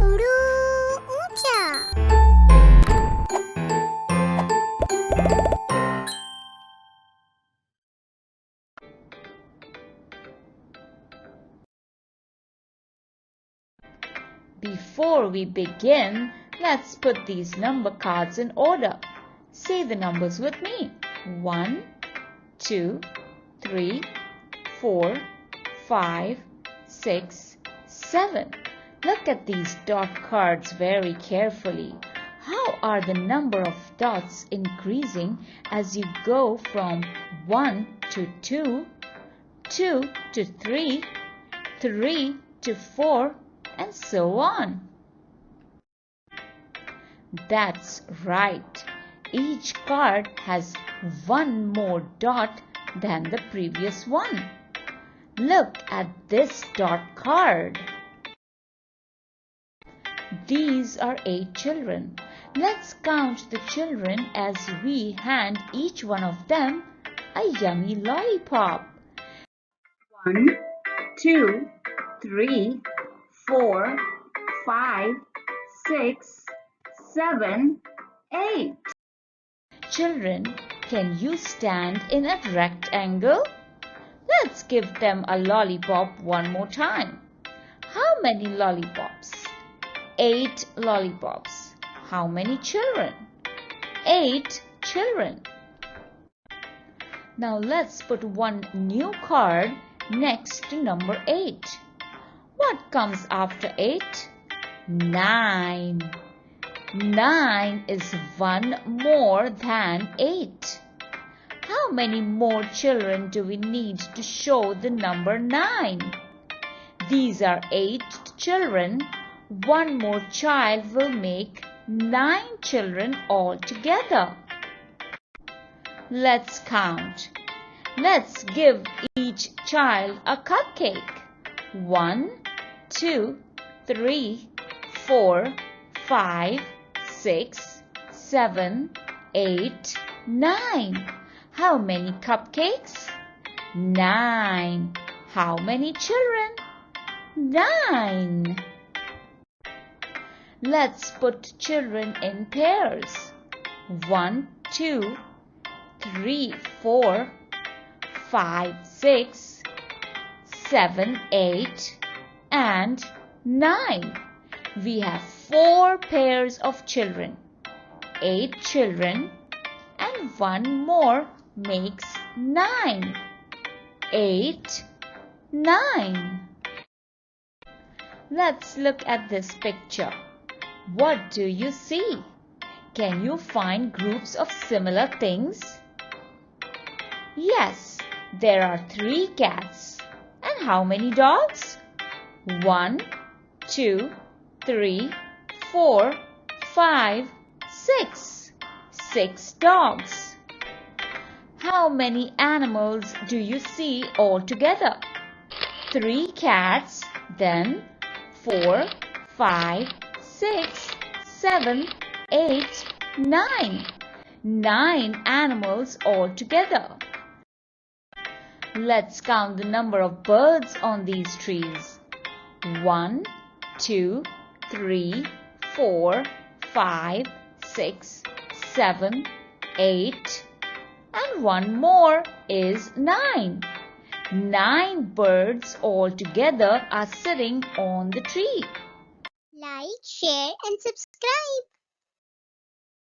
उड़ू ऊंचा। Before we begin, let's put these number cards in order. Say the numbers with me. 1, 2, 3, 4, 5, 6, 7. Look at these dot cards very carefully. How are the number of dots increasing as you go from 1 to 2, 2 to 3, 3 to 4, and so on? That's right. Each card has one more dot than the previous one. Look at this dot card. These are 8 children. Let's count the children as we hand each one of them a yummy lollipop. 1, 2, 3, 4, 5, 6, 7, 8. Children, can you stand in a rectangle? Let's give them a lollipop one more time. How many lollipops? 8 lollipops. How many children? 8 children. Now let's put one new card next to number 8. What comes after 8? 9. 9 is one more than 8. How many more children do we need to show the number 9? These are 8 children. One more child will make 9 children altogether. Let's count. Let's give each child a cupcake. 1, 2, 3, 4, 5, 6, 7, 8, 9. How many cupcakes? 9. How many children? 9. Let's put children in pairs. 1, 2, 3, 4, 5, 6, 7, 8, and 9. We have 4 pairs of children. 8 children and one more makes 9. 8, 9. Let's look at this picture. What do you see? Can you find groups of similar things? Yes, there are 3 cats. And how many dogs? 1, 2, 3, 4, 5, 6. 6 dogs. How many animals do you see altogether? 3 cats, then 4, 5, 6, 7, 8, 9. 9 animals altogether. Let's count the number of birds on these trees. 1, 2, 3, 4, 5, 6, 7, 8, and one more is 9. 9 birds altogether are sitting on the tree. Like, share and subscribe.